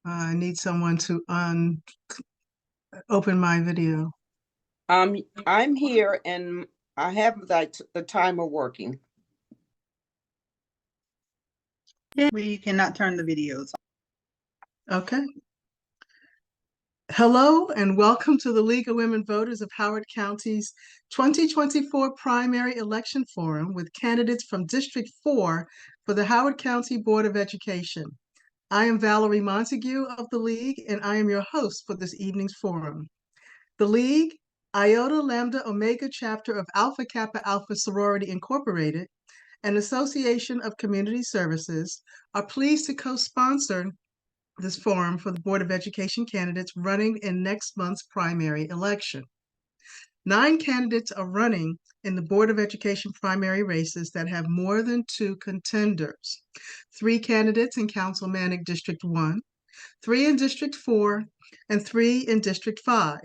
I need someone to open my video. I'm here and I have the timer working. We cannot turn the videos on. Okay. Hello and welcome to the League of Women Voters of Howard County's 2024 Primary Election Forum with candidates from District 4 for the Howard County Board of Education. I am Valerie Montague of the League, and I am your host for this evening's forum. The League, Iota Lambda Omega chapter of Alpha Kappa Alpha Sorority Incorporated, an association of community services, are pleased to co-sponsor this forum for the Board of Education candidates running in next month's primary election. 9 candidates are running in the Board of Education primary races that have more than 2 contenders. 3 candidates in Councilmanic District 1, 3 in District 4, and 3 in District 5.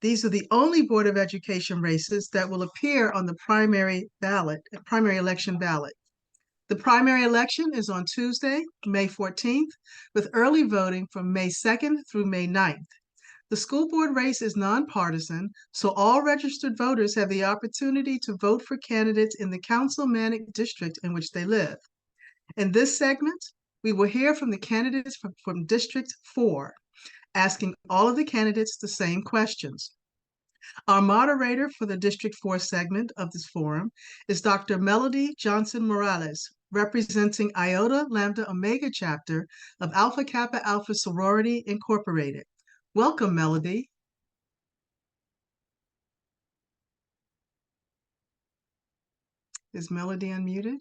These are the only Board of Education races that will appear on the primary election ballot. The primary election is on Tuesday, May 14th, with early voting from May 2nd through May 9th. The school board race is nonpartisan, so all registered voters have the opportunity to vote for candidates in the councilmanic district in which they live. In this segment, we will hear from the candidates from District 4, asking all of the candidates the same questions. Our moderator for the District 4 segment of this forum is Dr. Melody Johnson Morales, representing Iota Lambda Omega chapter of Alpha Kappa Alpha Sorority Incorporated. Welcome, Melody. Is Melody unmuted?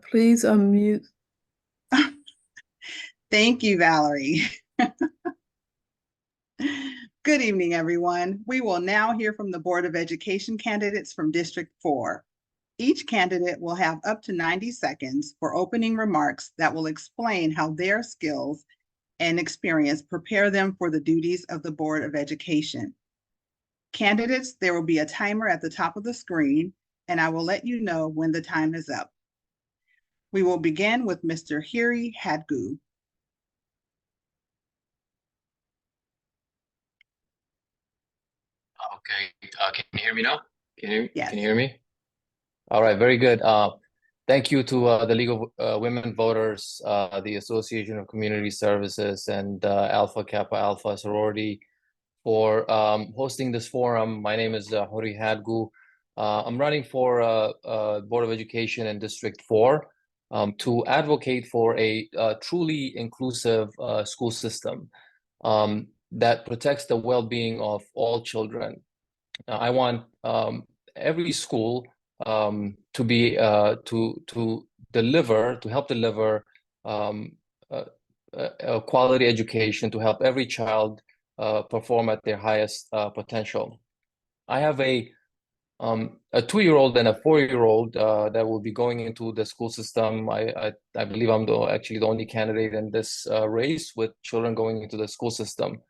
Please unmute. Thank you, Valerie. Good evening, everyone. We will now hear from the Board of Education candidates from District 4. Each candidate will have up to 90 seconds for opening remarks that will explain how their skills and experience prepare them for the duties of the Board of Education. Candidates, there will be a timer at the top of the screen, and I will let you know when the time is up. We will begin with Mr. Hiruy Hagdu. Okay, can you hear me now? Yes. Can you hear me? All right, very good. Thank you to the League of Women Voters, the Association of Community Services, and Alpha Kappa Alpha Sorority for hosting this forum. My name is Hiruy Hagdu. I'm running for Board of Education in District 4 to advocate for a truly inclusive school system that protects the well-being of all children. I want every school to be to help deliver a quality education to help every child perform at their highest potential. I have a 2-year-old and a 4-year-old that will be going into the school system. I believe I'm actually the only candidate in this race with children going into the school system.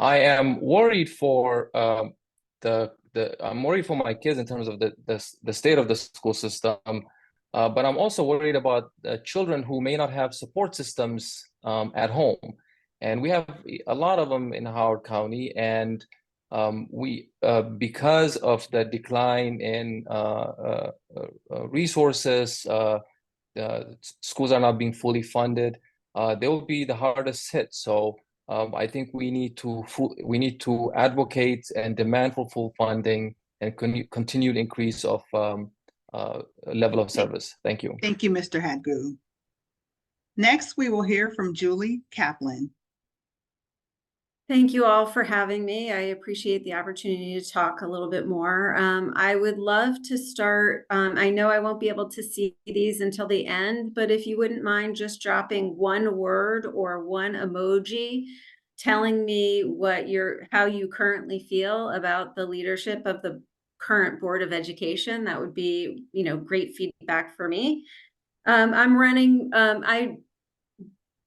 I am worried for I'm worried for my kids in terms of the state of the school system, but I'm also worried about children who may not have support systems at home, and we have a lot of them in Howard County, and because of the decline in resources, schools are not being fully funded. They will be the hardest hit. So I think we need to advocate and demand for full funding and continued increase of level of service. Thank you. Thank you, Mr. Hagdu. Next, we will hear from Julie Kaplan. Thank you all for having me. I appreciate the opportunity to talk a little bit more. I would love to start. I know I won't be able to see these until the end, but if you wouldn't mind just dropping one word or one emoji telling me how you currently feel about the leadership of the current Board of Education, that would be, great feedback for me. I'm running, I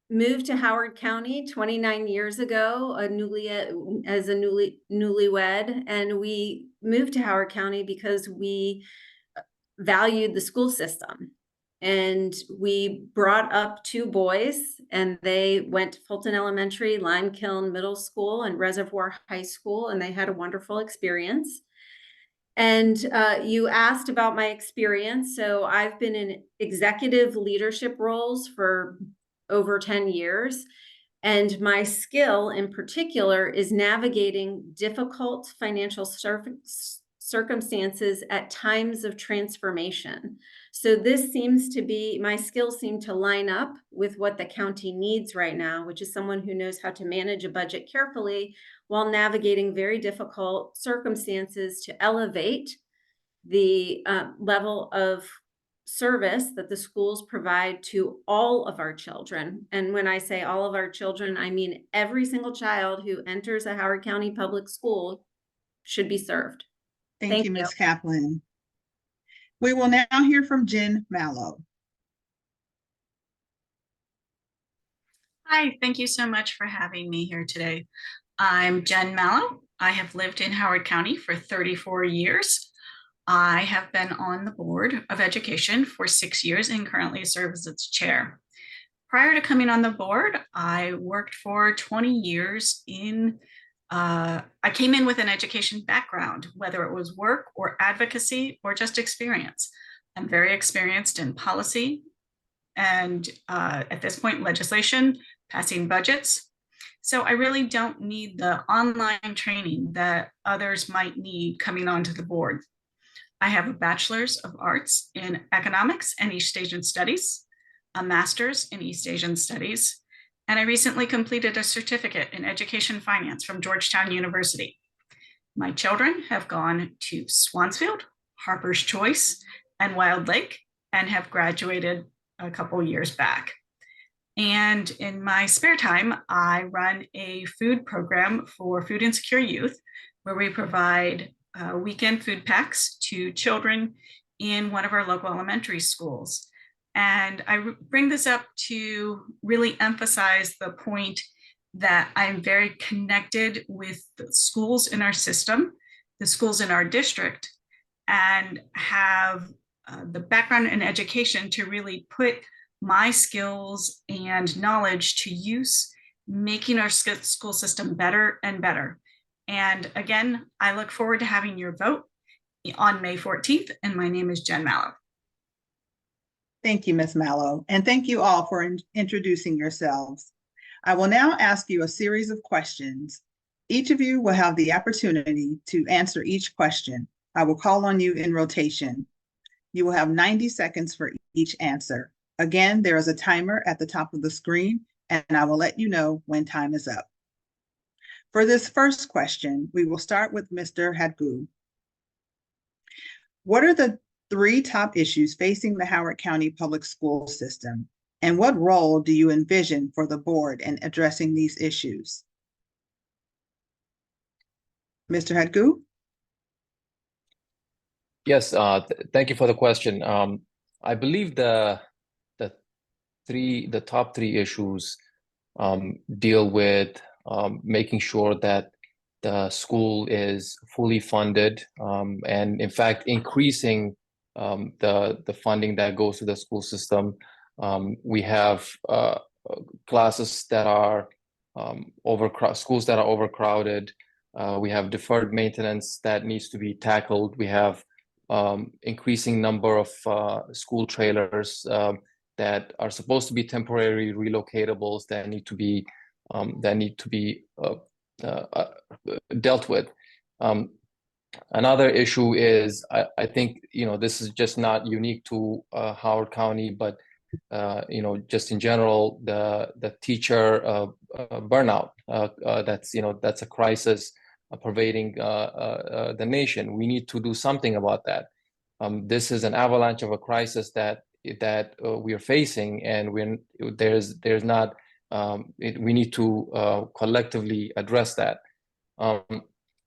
moved to Howard County 29 years ago, as a newlywed, and we moved to Howard County because we valued the school system. And we brought up 2 boys, and they went to Fulton Elementary, Limekiln Middle School, and Reservoir High School, and they had a wonderful experience. And you asked about my experience. So I've been in executive leadership roles for over 10 years. And my skill in particular is navigating difficult financial circumstances at times of transformation. So this seems to be, my skills seem to line up with what the county needs right now, which is someone who knows how to manage a budget carefully while navigating very difficult circumstances to elevate the level of service that the schools provide to all of our children. And when I say all of our children, I mean every single child who enters a Howard County public school should be served. Thank you, Ms. Kaplan. We will now hear from Jen Mallo. Hi, thank you so much for having me here today. I'm Jen Mallo. I have lived in Howard County for 34 years. I have been on the Board of Education for 6 years and currently serve as its chair. Prior to coming on the board, I worked for 20 years in, I came in with an education background, whether it was work or advocacy or just experience. I'm very experienced in policy and at this point, legislation, passing budgets. So I really don't need the online training that others might need coming onto the board. I have a Bachelor's of Arts in Economics and East Asian Studies, a Master's in East Asian Studies, and I recently completed a certificate in Education Finance from Georgetown University. My children have gone to Swansfield, Harper's Choice, and Wild Lake, and have graduated a couple years back. And in my spare time, I run a food program for food insecure youth, where we provide weekend food packs to children in one of our local elementary schools. And I bring this up to really emphasize the point that I'm very connected with the schools in our system, the schools in our district, and have the background in education to really put my skills and knowledge to use, making our school system better and better. And again, I look forward to having your vote on May 14th, and my name is Jen Mallo. Thank you, Ms. Mallo, and thank you all for introducing yourselves. I will now ask you a series of questions. Each of you will have the opportunity to answer each question. I will call on you in rotation. You will have 90 seconds for each answer. Again, there is a timer at the top of the screen, and I will let you know when time is up. For this first question, we will start with Mr. Hagdu. What are the 3 top issues facing the Howard County public school system, and what role do you envision for the board in addressing these issues? Mr. Hagdu? Yes, thank you for the question. I believe the top 3 issues deal with making sure that the school is fully funded, and in fact increasing the funding that goes to the school system. We have classes that are schools that are overcrowded. We have deferred maintenance that needs to be tackled. We have increasing number of school trailers that are supposed to be temporary relocatables that need to be dealt with. Another issue is, I think, this is just not unique to Howard County, but just in general, the teacher burnout. That's a crisis pervading the nation. We need to do something about that. This is an avalanche of a crisis that we are facing, and we need to collectively address that.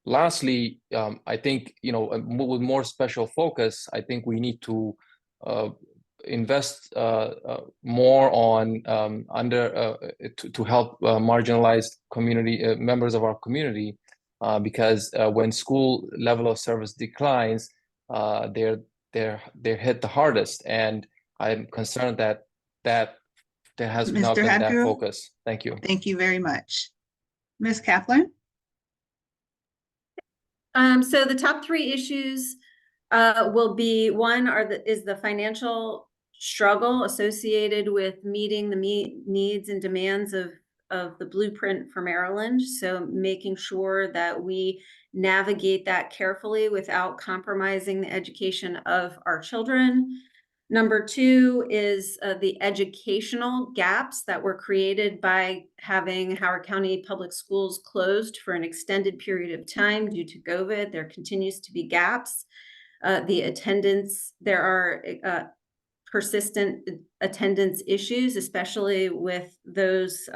Lastly, I think with more special focus, I think we need to invest more on to help marginalized community members of our community, because when school level of service declines, there they're hit the hardest, and I'm concerned that there has not Mr. been that Hagdu? focus. Thank you. Thank you very much. Ms. Kaplan? So the top three issues will be one is the financial struggle associated with meeting the needs and demands of the blueprint for Maryland. So making sure that we navigate that carefully without compromising the education of our children. Number two is the educational gaps that were created by having Howard County Public Schools closed for an extended period of time due to COVID. There continues to be gaps. The attendance, there are persistent attendance issues, especially with those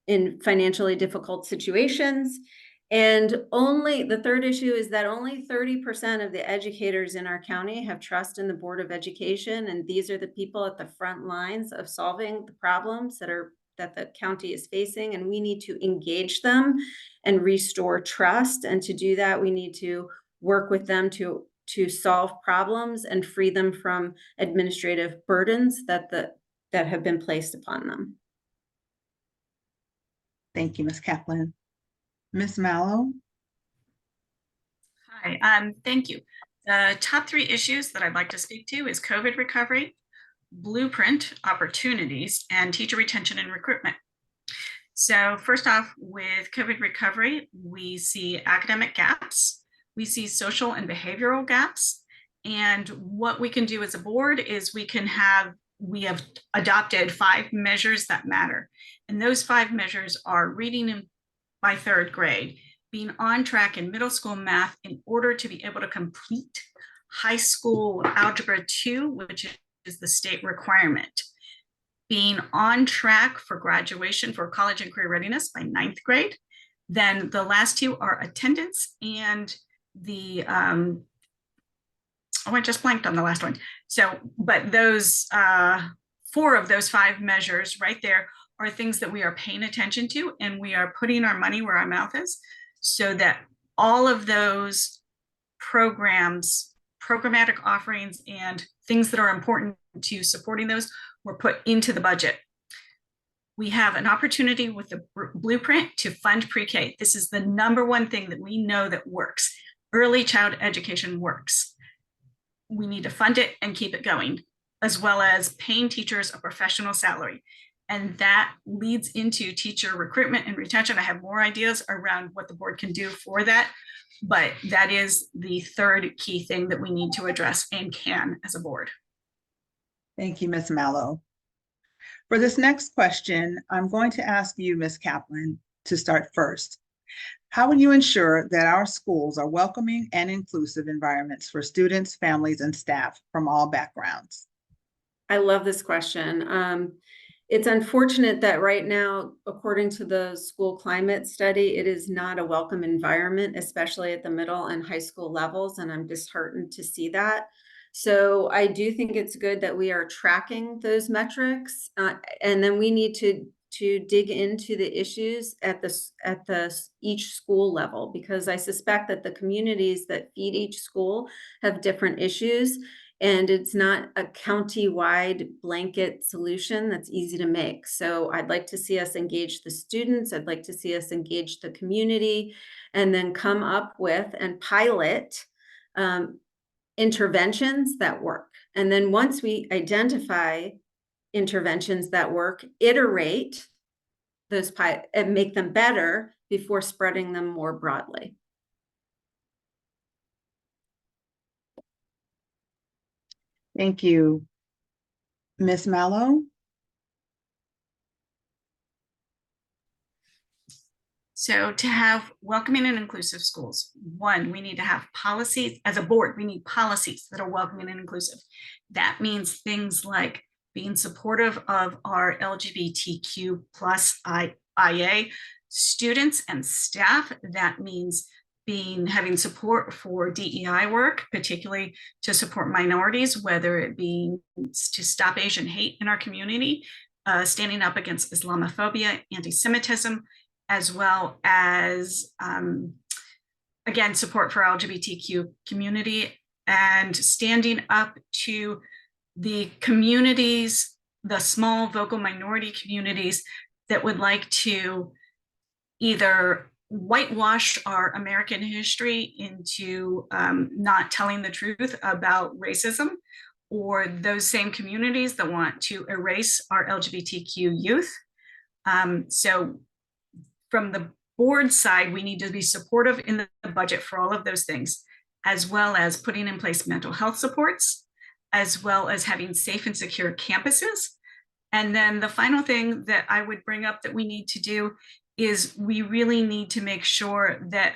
in financially difficult situations. And the third issue is that only 30% of the educators in our county have trust in the Board of Education. And these are the people at the front lines of solving the problems that the county is facing. And we need to engage them and restore trust. And to do that, we need to work with them to solve problems and free them from administrative burdens that have been placed upon them. Thank you, Ms. Kaplan. Ms. Mallo? Hi, thank you. The top three issues that I'd like to speak to is COVID recovery, blueprint opportunities, and teacher retention and recruitment. So first off, with COVID recovery, we see academic gaps, we see social and behavioral gaps, and what we can do as a board is we have adopted 5 measures that matter. And those 5 measures are reading by 3rd grade, being on track in middle school math in order to be able to complete high school algebra 2, which is the state requirement, being on track for graduation for college and career readiness by 9th grade. Then the last 2 are attendance and the, I just blanked on the last one. So, but those 4 of those 5 measures right there are things that we are paying attention to, and we are putting our money where our mouth is, so that all of those programs, programmatic offerings, and things that are important to supporting those were put into the budget. We have an opportunity with the blueprint to fund pre-K. This is the #1 thing that we know that works. Early child education works. We need to fund it and keep it going, as well as paying teachers a professional salary. And that leads into teacher recruitment and retention. I have more ideas around what the board can do for that, but that is the 3rd key thing that we need to address and can as a board. Thank you, Ms. Mallo. For this next question, I'm going to ask you, Ms. Kaplan, to start first. How will you ensure that our schools are welcoming and inclusive environments for students, families, and staff from all backgrounds? I love this question. It's unfortunate that right now, according to the school climate study, it is not a welcome environment, especially at the middle and high school levels, and I'm disheartened to see that. So I do think it's good that we are tracking those metrics, and then we need to dig into the issues at each school level, because I suspect that the communities that feed each school have different issues. And it's not a county-wide blanket solution that's easy to make. So I'd like to see us engage the students. I'd like to see us engage the community, and then come up with and pilot interventions that work. And then once we identify interventions that work, iterate those and make them better before spreading them more broadly. Thank you. Ms. Mallo? So to have welcoming and inclusive schools, 1, we need to have policies. As a board, we need policies that are welcoming and inclusive. That means things like being supportive of our LGBTQ plus IA students and staff. That means having support for DEI work, particularly to support minorities, whether it be to stop Asian hate in our community, standing up against Islamophobia, anti-Semitism, as well as, again, support for LGBTQ community and standing up to the communities, the small vocal minority communities that would like to either whitewash our American history into not telling the truth about racism, or those same communities that want to erase our LGBTQ youth. So from the board side, we need to be supportive in the budget for all of those things, as well as putting in place mental health supports, as well as having safe and secure campuses. And then the final thing that I would bring up that we need to do is we really need to make sure that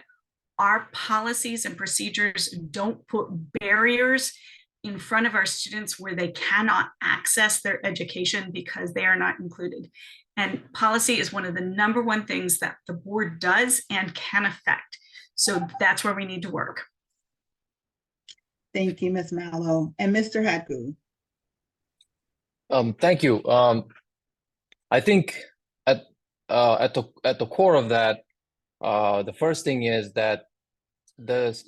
our policies and procedures don't put barriers in front of our students where they cannot access their education because they are not included. And policy is one of the #1 things that the board does and can affect. So that's where we need to work. Thank you, Ms. Mallo. And Mr. Hagdu. Thank you. I think at the core of that, the first thing is that the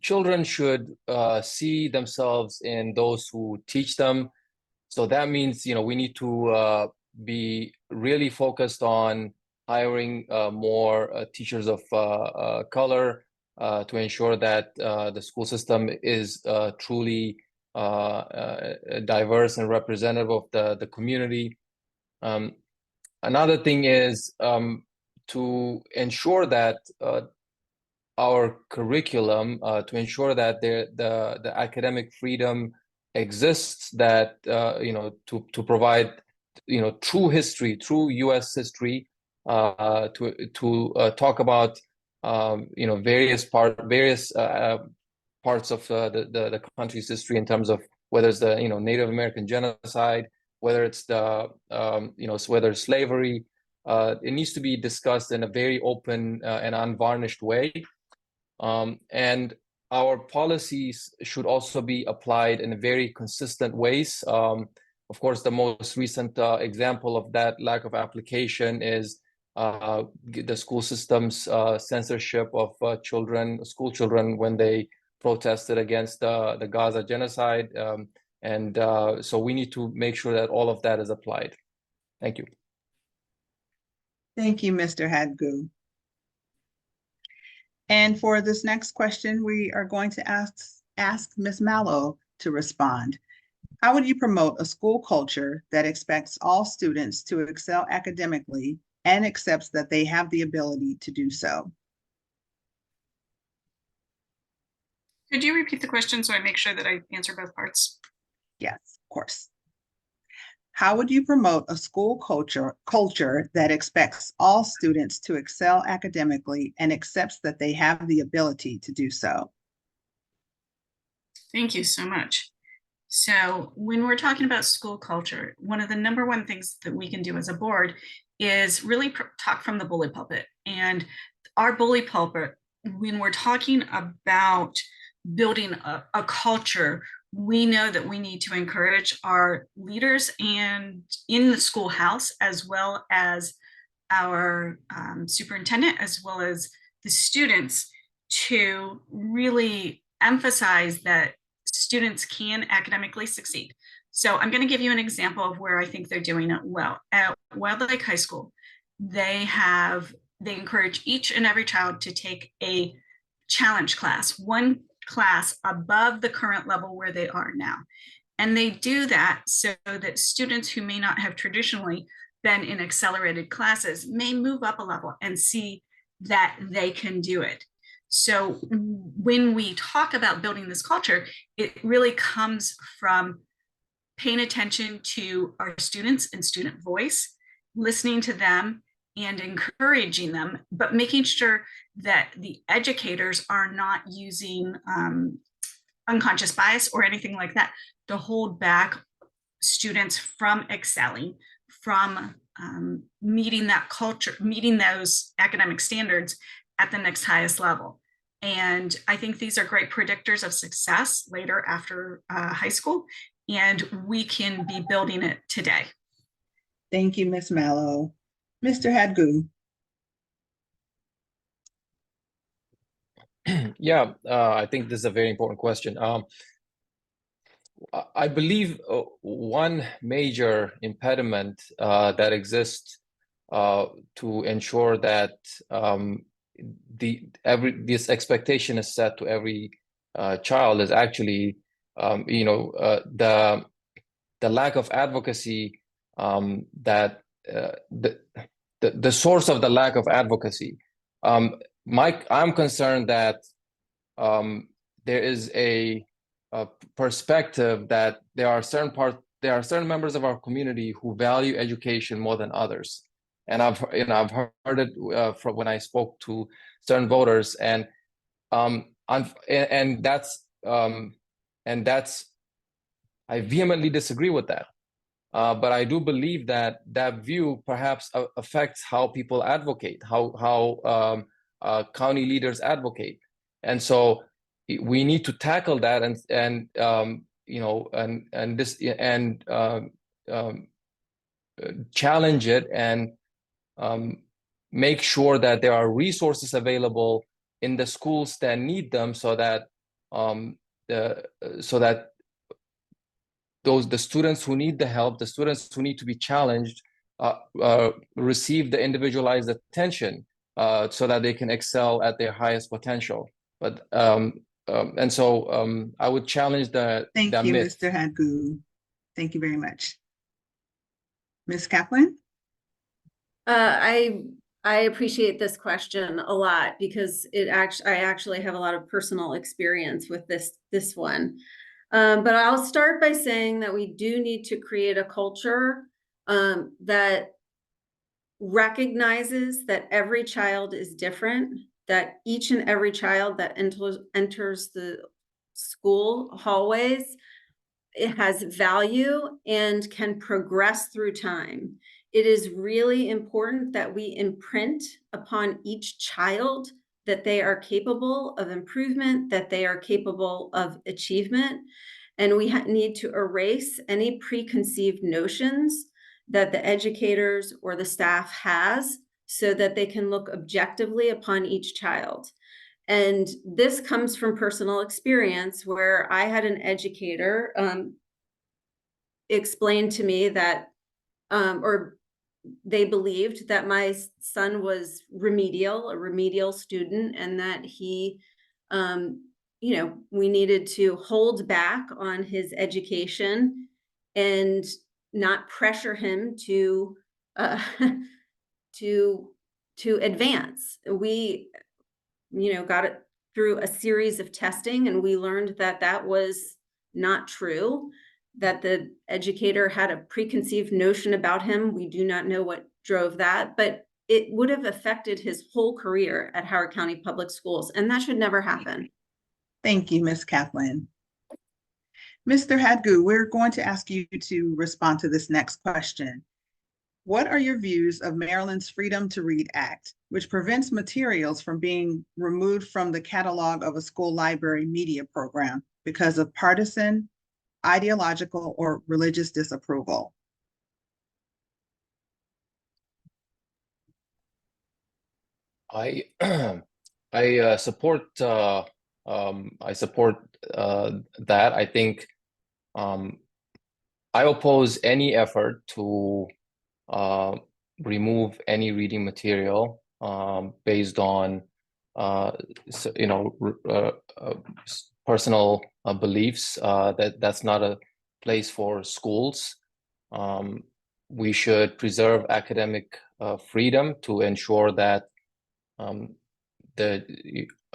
children should see themselves in those who teach them. So that means, we need to be really focused on hiring more teachers of color to ensure that the school system is truly diverse and representative of the community. Another thing is to ensure that our curriculum, to ensure that the academic freedom exists, that to provide true history, true U.S. history, to talk about various parts of the country's history in terms of whether it's the Native American genocide, whether it's the whether it's slavery. It needs to be discussed in a very open and unvarnished way. And our policies should also be applied in very consistent ways. Of course, the most recent example of that lack of application is the school system's censorship of school children when they protested against the Gaza genocide. So we need to make sure that all of that is applied. Thank you. Thank you, Mr. Hagdu. And for this next question, we are going to ask Ms. Mallo to respond. How would you promote a school culture that expects all students to excel academically and accepts that they have the ability to do so? Could you repeat the question so I make sure that I answer both parts? Yes, of course. How would you promote a school culture that expects all students to excel academically and accepts that they have the ability to do so? Thank you so much. So when we're talking about school culture, one of the #1 things that we can do as a board is really talk from the bully pulpit. And our bully pulpit, when we're talking about building a culture, we know that we need to encourage our leaders and in the schoolhouse, as well as our superintendent, as well as the students, to really emphasize that students can academically succeed. So I'm going to give you an example of where I think they're doing it well. At Wild Lake High School, they encourage each and every child to take a challenge class, one class above the current level where they are now. And they do that so that students who may not have traditionally been in accelerated classes may move up a level and see that they can do it. So when we talk about building this culture, it really comes from paying attention to our students and student voice, listening to them and encouraging them, but making sure that the educators are not using unconscious bias or anything like that to hold back students from excelling, from meeting that culture, meeting those academic standards at the next highest level. And I think these are great predictors of success later after high school, and we can be building it today. Thank you, Ms. Mallo. Mr. Hagdu. Yeah, I think this is a very important question. I believe one major impediment that exists to ensure that this expectation is set to every child is actually the lack of advocacy, that the source of the lack of advocacy. I'm concerned that there is a perspective that there are certain members of our community who value education more than others, and I've heard it from when I spoke to certain voters, and that's I vehemently disagree with that. But I do believe that that view perhaps affects how people advocate, how county leaders advocate, and so we need to tackle that challenge it and make sure that there are resources available in the schools that need them, so that the students who need the help, the students who need to be challenged, receive the individualized attention, so that they can excel at their highest potential. But I would challenge Thank the you, myth. Mr. Hagdu. Thank you very much. Ms. Kaplan? I appreciate this question a lot because I actually have a lot of personal experience with this one. But I'll start by saying that we do need to create a culture that recognizes that every child is different, that each and every child that enters the school hallways, it has value and can progress through time. It is really important that we imprint upon each child that they are capable of improvement, that they are capable of achievement. And we need to erase any preconceived notions that the educators or the staff has, so that they can look objectively upon each child. And this comes from personal experience, where I had an educator explain to me that, or they believed that my son was a remedial student, and that he, we needed to hold back on his education and not pressure him to to advance. We got it through a series of testing, and we learned that that was not true, that the educator had a preconceived notion about him. We do not know what drove that, but it would have affected his whole career at Howard County Public Schools, and that should never happen. Thank you, Ms. Kaplan. Mr. Hagdu, we're going to ask you to respond to this next question. What are your views of Maryland's Freedom to Read Act, which prevents materials from being removed from the catalog of a school library media program because of partisan, ideological, or religious disapproval? I support that. I think I oppose any effort to remove any reading material based on personal beliefs. That's not a place for schools. We should preserve academic freedom to ensure that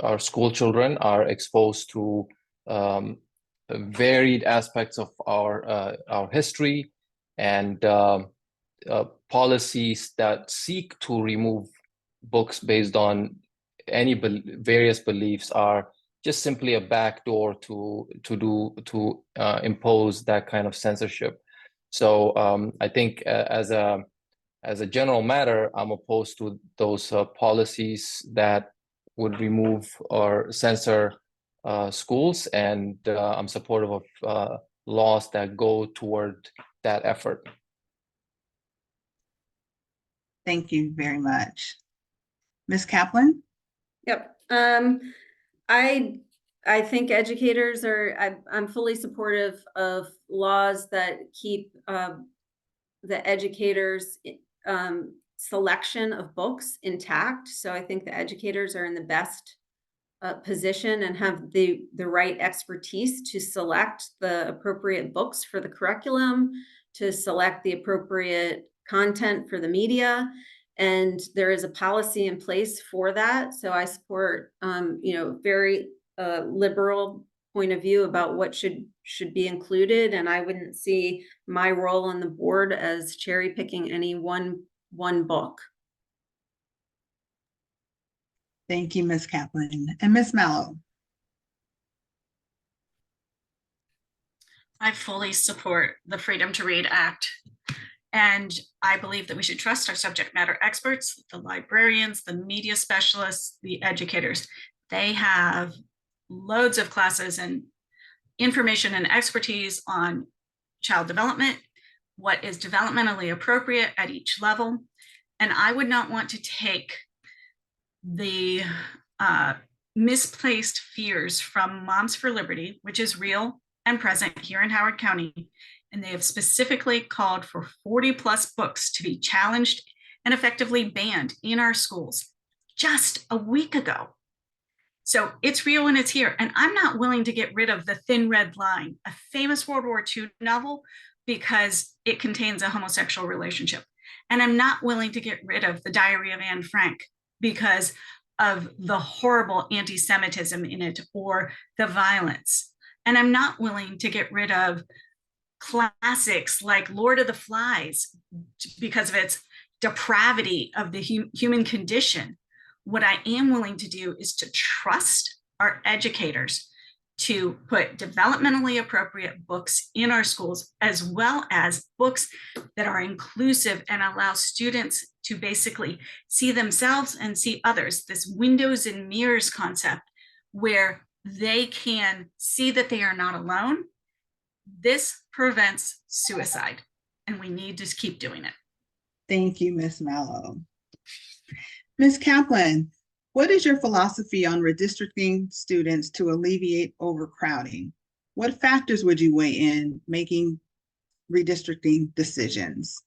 our school children are exposed to varied aspects of our history, and policies that seek to remove books based on any various beliefs are just simply a backdoor to impose that kind of censorship. So I think as a general matter, I'm opposed to those policies that would remove or censor schools, and I'm supportive of laws that go toward that effort. Thank you very much. Ms. Kaplan? Yep. I think educators are, I'm fully supportive of laws that keep the educators' selection of books intact. So I think the educators are in the best position and have the right expertise to select the appropriate books for the curriculum, to select the appropriate content for the media. And there is a policy in place for that. So I support, very liberal point of view about what should be included. And I wouldn't see my role on the board as cherry picking any one book. Thank you, Ms. Kaplan. And Ms. Mallo. I fully support the Freedom to Read Act. And I believe that we should trust our subject matter experts, the librarians, the media specialists, the educators. They have loads of classes and information and expertise on child development, what is developmentally appropriate at each level. And I would not want to take the misplaced fears from Moms for Liberty, which is real and present here in Howard County. And they have specifically called for 40+ books to be challenged and effectively banned in our schools just a week ago. So it's real and it's here. And I'm not willing to get rid of The Thin Red Line, a famous World War II novel, because it contains a homosexual relationship. And I'm not willing to get rid of The Diary of Anne Frank because of the horrible anti-Semitism in it or the violence. And I'm not willing to get rid of classics like Lord of the Flies because of its depravity of the human condition. What I am willing to do is to trust our educators to put developmentally appropriate books in our schools, as well as books that are inclusive and allow students to basically see themselves and see others. This windows and mirrors concept where they can see that they are not alone. This prevents suicide, and we need to keep doing it. Thank you, Ms. Mallo. Ms. Kaplan, what is your philosophy on redistricting students to alleviate overcrowding? What factors would you weigh in making redistricting decisions?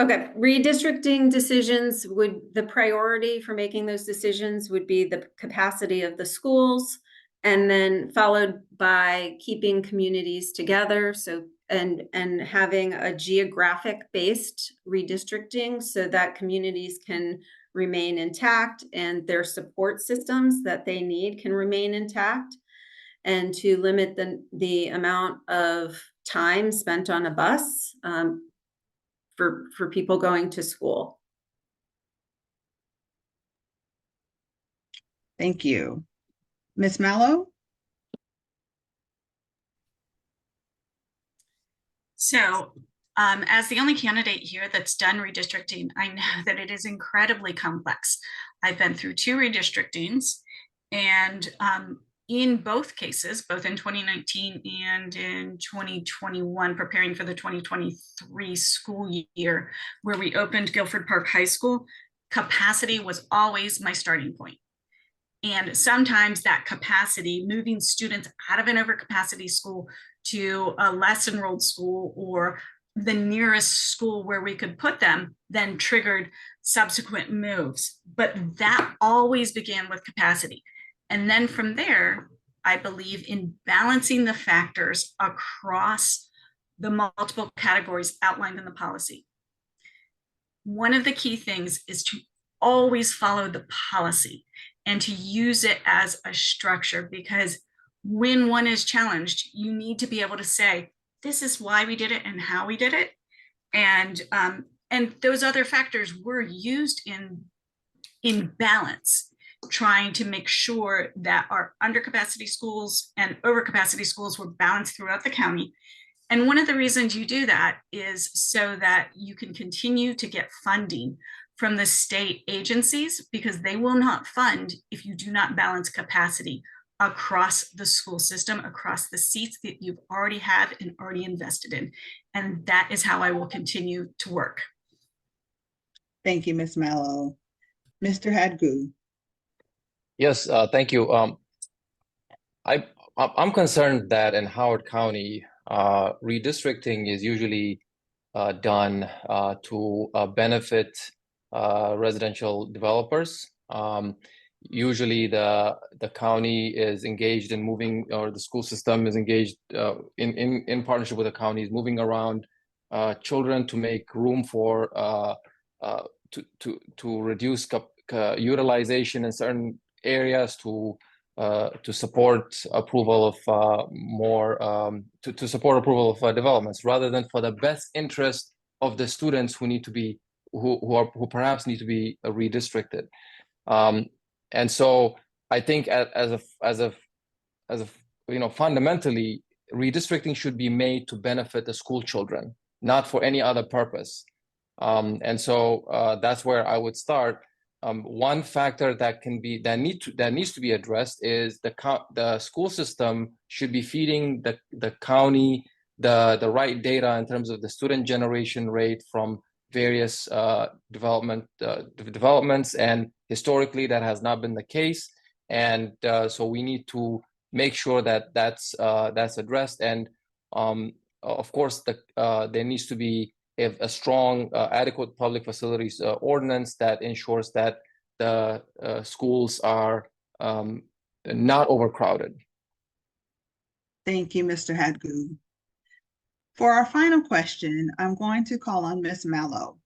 Okay, redistricting decisions the priority for making those decisions would be the capacity of the schools, and then followed by keeping communities together. So, and having a geographic based redistricting so that communities can remain intact and their support systems that they need can remain intact, and to limit the amount of time spent on a bus for people going to school. Thank you. Ms. Mallo? So as the only candidate here that's done redistricting, I know that it is incredibly complex. I've been through 2 redistrictings, and in both cases, both in 2019 and in 2021, preparing for the 2023 school year, where we opened Guilford Park High School, capacity was always my starting point. And sometimes that capacity, moving students out of an overcapacity school to a less enrolled school or the nearest school where we could put them, then triggered subsequent moves. But that always began with capacity. And then from there, I believe in balancing the factors across the multiple categories outlined in the policy. One of the key things is to always follow the policy and to use it as a structure, because when one is challenged, you need to be able to say, this is why we did it and how we did it. And those other factors were used in balance, trying to make sure that our undercapacity schools and overcapacity schools were balanced throughout the county. And one of the reasons you do that is so that you can continue to get funding from the state agencies, because they will not fund if you do not balance capacity across the school system, across the seats that you've already have and already invested in. And that is how I will continue to work. Thank you, Ms. Mallo. Mr. Hagdu. Yes, thank you. I'm concerned that in Howard County, redistricting is usually done to benefit residential developers. Usually the county is engaged in moving, or the school system is engaged in partnership with the county, is moving around children to make room for to reduce utilization in certain areas, to support approval of more to support approval of developments, rather than for the best interest of the students who need to be who perhaps need to be redistricted. And so I think as a fundamentally, redistricting should be made to benefit the school children, not for any other purpose. And so that's where I would start. One factor that needs to be addressed is the school system should be feeding the county the right data in terms of the student generation rate from various developments, and historically that has not been the case. And so we need to make sure that that's addressed. And of course, there needs to be a strong, adequate public facilities ordinance that ensures that the schools are not overcrowded. Thank you, Mr. Hagdu. For our final question, I'm going to call on Ms. Mallo.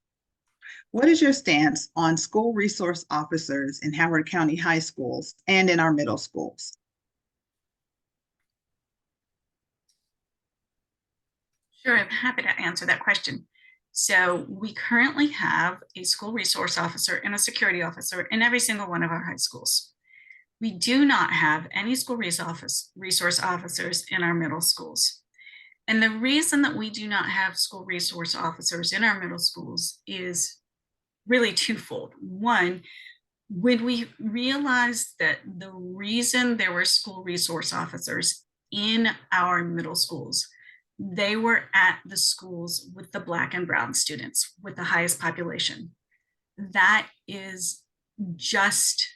What is your stance on school resource officers in Howard County high schools and in our middle schools? Sure, I'm happy to answer that question. So we currently have a school resource officer and a security officer in every single one of our high schools. We do not have any school resource officers in our middle schools. And the reason that we do not have school resource officers in our middle schools is really twofold. One, when we realized that the reason there were school resource officers in our middle schools, they were at the schools with the Black and brown students with the highest population. That is just,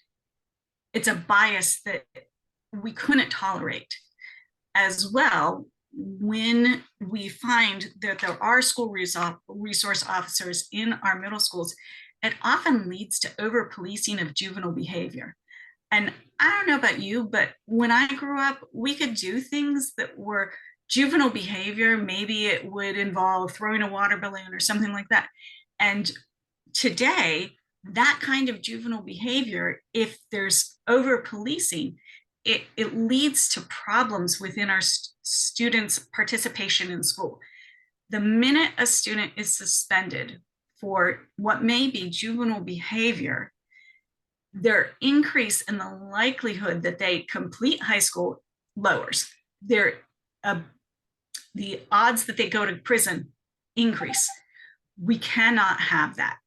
it's a bias that we couldn't tolerate. As well, when we find that there are school resource officers in our middle schools, it often leads to over-policing of juvenile behavior. And I don't know about you, but when I grew up, we could do things that were juvenile behavior. Maybe it would involve throwing a water balloon or something like that. And today, that kind of juvenile behavior, if there's over-policing, it leads to problems within our students' participation in school. The minute a student is suspended for what may be juvenile behavior, their increase in the likelihood that they complete high school lowers. The odds that they go to prison increase. We cannot have that.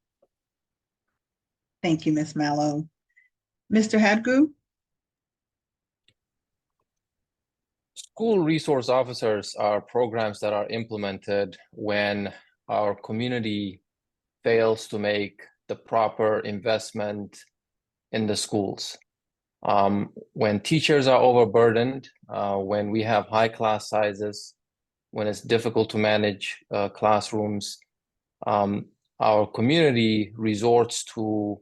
Thank you, Ms. Mallo. Mr. Hagdu? School resource officers are programs that are implemented when our community fails to make the proper investment in the schools. When teachers are overburdened, when we have high class sizes, when it's difficult to manage classrooms, our community resorts to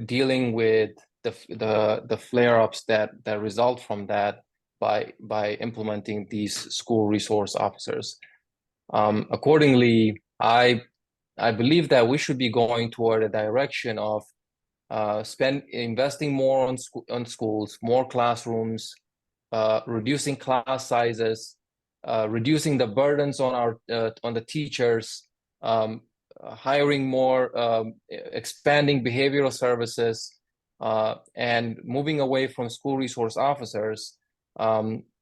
dealing with the flare-ups that result from that by implementing these school resource officers. Accordingly, I believe that we should be going toward a direction of investing more on schools, more classrooms, reducing class sizes, reducing the burdens on the teachers, hiring more, expanding behavioral services, and moving away from school resource officers,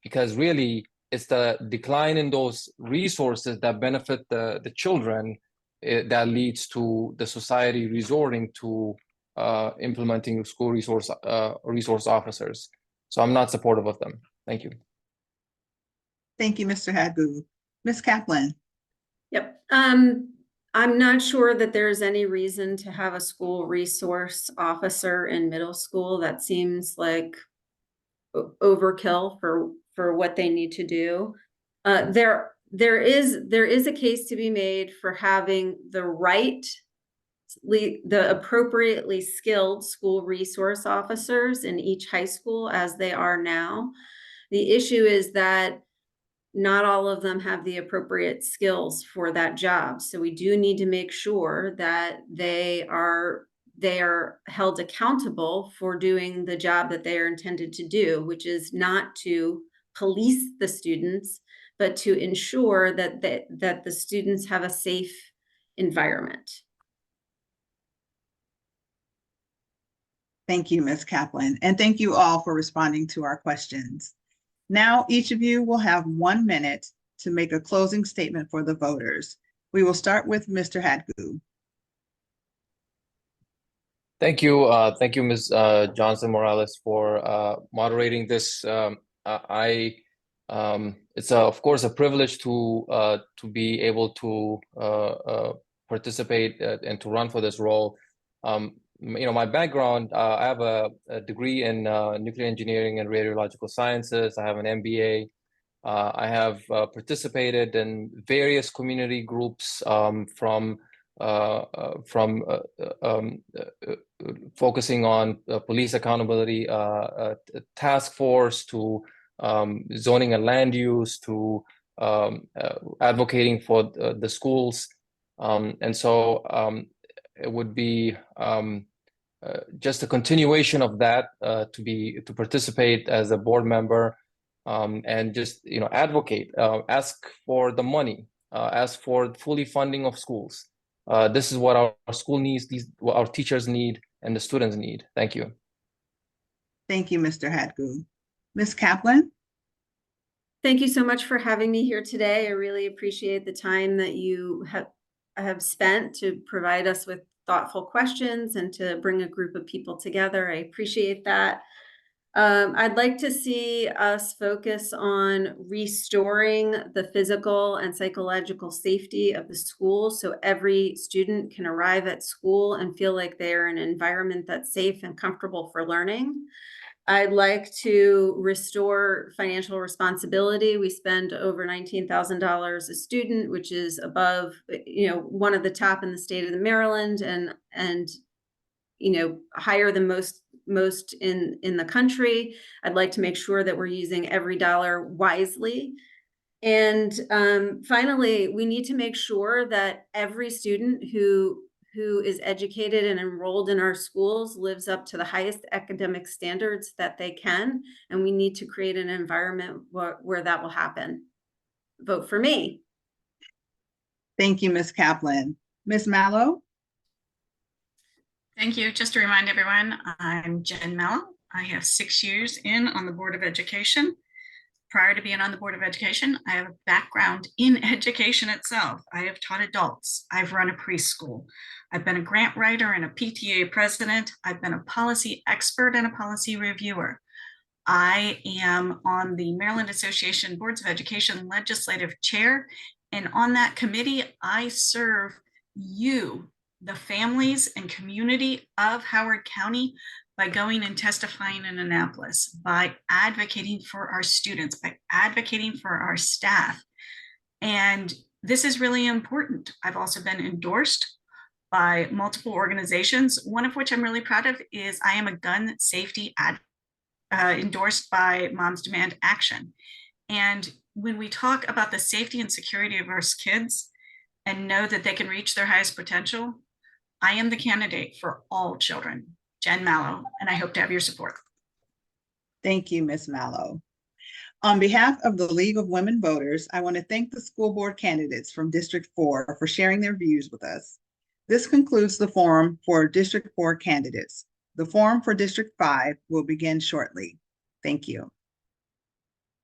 because really it's the decline in those resources that benefit the children that leads to the society resorting to implementing school resource officers. So I'm not supportive of them. Thank you. Thank you, Mr. Hagdu. Ms. Kaplan? Yep. I'm not sure that there's any reason to have a school resource officer in middle school. That seems like overkill for what they need to do. There is a case to be made for having the appropriately skilled school resource officers in each high school as they are now. The issue is that not all of them have the appropriate skills for that job. So we do need to make sure that they are held accountable for doing the job that they are intended to do, which is not to police the students, but to ensure that the students have a safe environment. Thank you, Ms. Kaplan, and thank you all for responding to our questions. Now, each of you will have 1 minute to make a closing statement for the voters. We will start with Mr. Hagdu. Thank you, Ms. Johnson Morales, for moderating this. It's of course a privilege to be able to participate and to run for this role. My background, I have a degree in nuclear engineering and radiological sciences. I have an MBA. I have participated in various community groups from focusing on police accountability task force to zoning and land use to advocating for the schools. And so it would be just a continuation of that to participate as a board member and just advocate, ask for the money, ask for fully funding of schools. This is what our school needs, what our teachers need, and the students need. Thank you. Thank you, Mr. Hagdu. Ms. Kaplan? Thank you so much for having me here today. I really appreciate the time that you have spent to provide us with thoughtful questions and to bring a group of people together. I appreciate that. I'd like to see us focus on restoring the physical and psychological safety of the school so every student can arrive at school and feel like they're in an environment that's safe and comfortable for learning. I'd like to restore financial responsibility. We spend over $19,000 a student, which is above, one of the top in the state of Maryland and higher than most in the country. I'd like to make sure that we're using every dollar wisely. And finally, we need to make sure that every student who is educated and enrolled in our schools lives up to the highest academic standards that they can. And we need to create an environment where that will happen. Vote for me. Thank you, Ms. Kaplan. Ms. Mallo? Thank you. Just to remind everyone, I'm Jen Mallo. I have 6 years on the Board of Education. Prior to being on the Board of Education, I have a background in education itself. I have taught adults. I've run a preschool. I've been a grant writer and a PTA president. I've been a policy expert and a policy reviewer. I am on the Maryland Association Boards of Education Legislative Chair. And on that committee, I serve you, the families and community of Howard County, by going and testifying in Annapolis, by advocating for our students, by advocating for our staff. And this is really important. I've also been endorsed by multiple organizations, one of which I'm really proud of is I am a gun safety endorsed by Moms Demand Action. And when we talk about the safety and security of our kids and know that they can reach their highest potential, I am the candidate for all children. Jen Mallo, and I hope to have your support. Thank you, Ms. Mallo. On behalf of the League of Women Voters, I want to thank the school board candidates from District 4 for sharing their views with us. This concludes the forum for District 4 candidates. The forum for District 5 will begin shortly. Thank you.